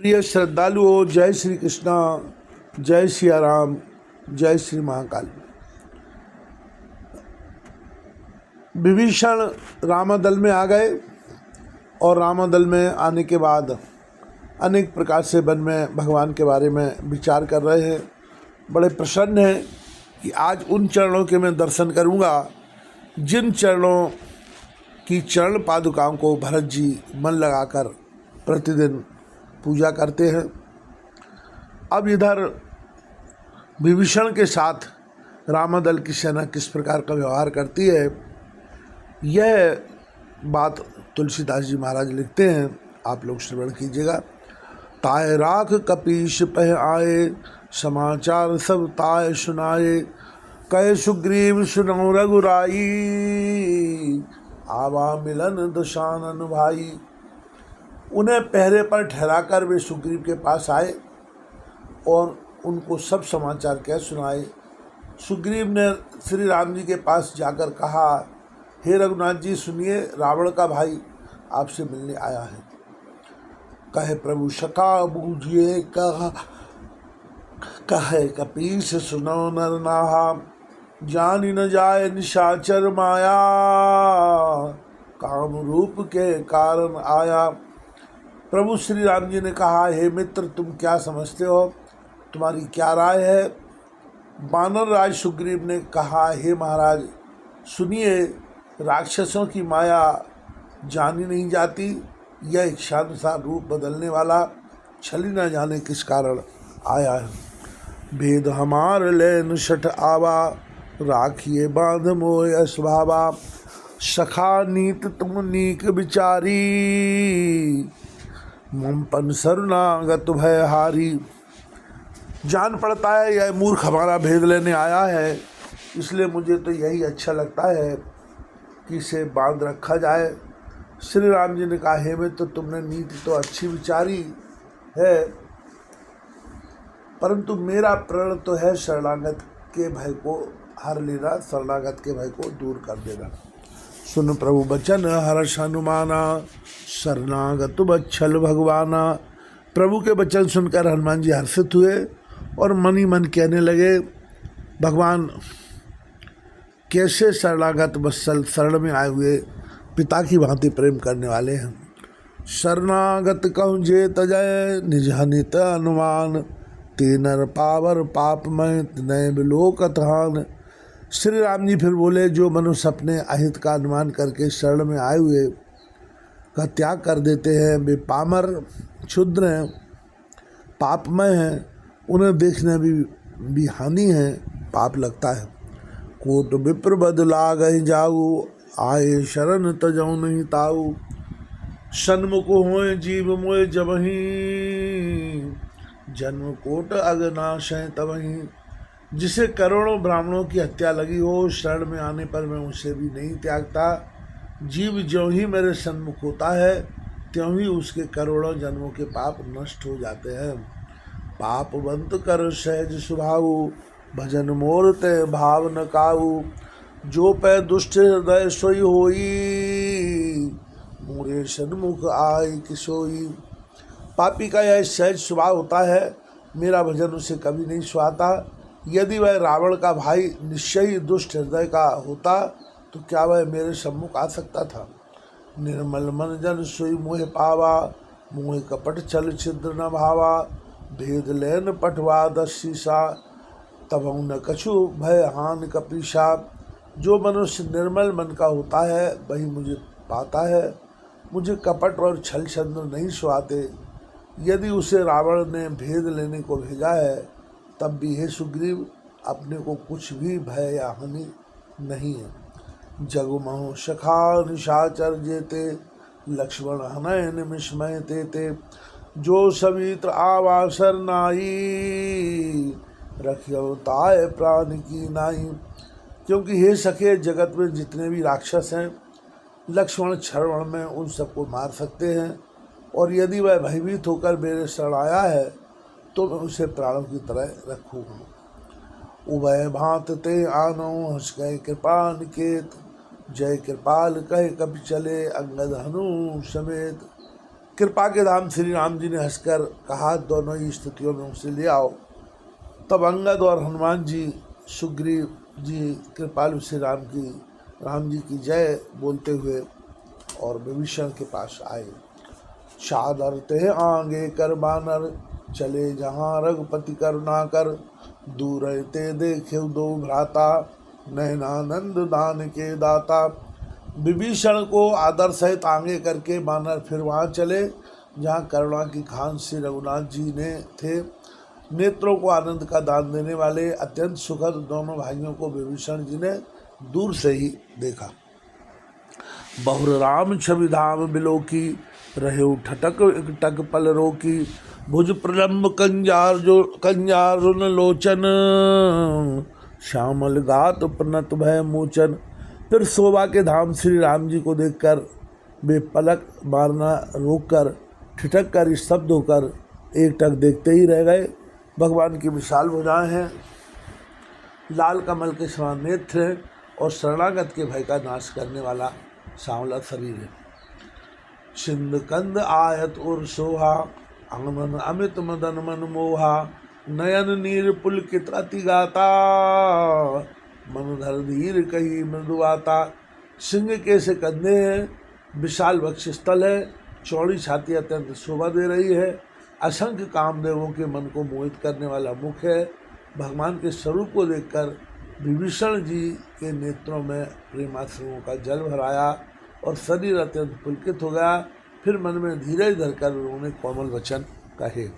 प्रिय श्रद्धालुओं, जय श्री कृष्णा, जय सिया राम, जय श्री महाकाल। विभीषण रामदल में आ गए और रामदल में आने के बाद अनेक प्रकार से वन में भगवान के बारे में विचार कर रहे हैं। बड़े प्रसन्न हैं कि आज उन चरणों के मैं दर्शन करूंगा जिन चरणों की चरण पादुकाओं को भरत जी मन लगाकर प्रतिदिन पूजा करते हैं। अब इधर विभीषण के साथ रामदल की सेना किस प्रकार का व्यवहार करती है, यह बात तुलसीदास जी महाराज लिखते हैं, आप लोग श्रवण कीजिएगा। ताय राख कपीश पह आए, समाचार सब ताय सुनाए, कहे सुग्रीव सुनौ रघुराई, आवा मिलन दशानन भाई। उन्हें पहरे पर ठहराकर वे सुग्रीव के पास आए और उनको सब समाचार कह सुनाए। सुग्रीव ने श्री राम जी के पास जाकर कहा, हे रघुनाथ जी सुनिए, रावण का भाई आपसे मिलने आया है। कहे प्रभु सखा बूझिए, कहे कपीस सुनो नर नाहा, जानी न जाए निशाचर माया, काम रूप के कारण आया। प्रभु श्री राम जी ने कहा, हे मित्र, तुम क्या समझते हो, तुम्हारी क्या राय है। वानर राज सुग्रीव ने कहा, हे महाराज सुनिए, राक्षसों की माया जानी नहीं जाती। यह इच्छानुसार रूप बदलने वाला छली न जाने किस कारण आया है। भेद हमार लेन सठ आवा, राखिए बांध मोय अस्भावा, सखा नीत तुम नीक विचारी, ममपन शरणागत भय हारी। जान पड़ता है यह मूर्ख हमारा भेद लेने आया है, इसलिए मुझे तो यही अच्छा लगता है कि इसे बांध रखा जाए। श्री राम जी ने कहा, हे में तो तुमने नीति तो अच्छी विचारी है, परंतु मेरा प्रण तो है शरणागत के भय को हर लेना, शरणागत के भय को दूर कर देना। सुन प्रभु बचन हर्ष हनुमाना, शरणागत बच्छल भगवाना। प्रभु के वचन सुनकर हनुमान जी हर्षित हुए और मन ही मन कहने लगे, भगवान कैसे शरणागत वत्सल शरण में आए हुए पिता की भांति प्रेम करने वाले हैं। शरणागत कहूँ जे तजय, निज हनित अनुमान, ते नर पावर पाप में नय बिलोकत हान। श्री राम जी फिर बोले, जो मनुष्य अपने अहित का अनुमान करके शरण में आए हुए का त्याग कर देते हैं, वे पामर क्षुद्र हैं, पापमय हैं, उन्हें देखने भी हानि है, पाप लगता है। कोट विप्र बदला गए जाऊ, आए शरण तजऊ नहीं ताऊ, सन्मुख होए जीव मोय जबही, जन्म कोट अगनाश है तबही। जिसे करोड़ों ब्राह्मणों की हत्या लगी हो, शरण में आने पर मैं उसे भी नहीं त्यागता। जीव ज्यों ही मेरे सन्मुख होता है, त्यों ही उसके करोड़ों जन्मों के पाप नष्ट हो जाते हैं। पापवंत कर सहज स्वभाव, भजन मोर ते भाव न काऊ, जो पै दुष्ट हृदय सोई होई, मोरे सन्मुख आय किसोई। पापी का यह सहज स्वभाव होता है, मेरा भजन उसे कभी नहीं सुहाता। यदि वह रावण का भाई निश्चय ही दुष्ट हृदय का होता तो क्या वह मेरे सम्मुख आ सकता था। निर्मल मन जन सोई मोह पावा, मोह कपट छल छिद्र न भावा, भेद लेन पटवा दस शीशा, तब न कछु भय हान कपीशा। जो मनुष्य निर्मल मन का होता है वही मुझे पाता है, मुझे कपट और छल छद्र नहीं सुहाते। यदि उसे रावण ने भेद लेने को भेजा है, तब भी हे सुग्रीव, अपने को कुछ भी भय या हानि नहीं है। जगमहो सखा निशाचर जेते, लक्ष्मण हनय निमिषमय तेते, जो सवित्र आवासर नाई, रखियो ताय प्राण की नाई। क्योंकि हे सखे, जगत में जितने भी राक्षस हैं, लक्ष्मण क्षण में उन सबको मार सकते हैं, और यदि वह भयभीत होकर मेरे शरण आया है तो मैं उसे प्राणों की तरह रखूँगा। उभय भांत ते आनो, हंस गए कृपा निकेत, जय कृपाल कहे कपि चले, अंगद हनु समेत। कृपा के धाम श्री राम जी ने हंसकर कहा, दोनों ही स्थितियों में उसे ले आओ। तब अंगद और हनुमान जी, सुग्रीव जी कृपालु श्री राम जी की जय बोलते हुए और विभीषण के पास आए। चादरते आगे कर बानर, चले जहाँ रघुपति करुणा कर। दूर ते देखे दो भ्राता, नयनानंद दान के दाता। विभीषण को आदर सहित आगे करके बानर फिर वहाँ चले जहाँ करुणा की खान श्री रघुनाथ जी ने थे। नेत्रों को आनंद का दान देने वाले अत्यंत सुखद दोनों भाइयों को विभीषण जी ने दूर से ही देखा। बहुर राम छवि धाम बिलोकी, रहे ठटक टक पल रोकी। भुज प्रलम्ब कंजारुन लोचन, श्यामल गात प्रणत भय मोचन। फिर शोभा के धाम श्री राम जी को देखकर वे पलक मारना रोककर ठिठक कर स्तब्ध होकर एक टक देखते ही रह गए। भगवान की विशाल भुजाएं हैं, लाल कमल के समान नेत्र हैं और शरणागत के भय का नाश करने वाला सांवला शरीर है। सिंध कंद आयत और सोहा, आंगन अमित मदन मन मोहा। नयन नीर पुलकित अति गाता, मनोधर धीर कही मृदुआता। सिंह के से कंधे हैं, विशाल वक्षस्थल है, चौड़ी छाती अत्यंत शोभा दे रही है। असंख्य कामदेवों के मन को मोहित करने वाला मुख है। भगवान के स्वरूप को देखकर विभीषण जी के नेत्रों में प्रेमाश्रुओं का जल भराया और शरीर अत्यंत पुलकित हो गया। फिर मन में धीरज धरकर उन्होंने कोमल वचन कहे।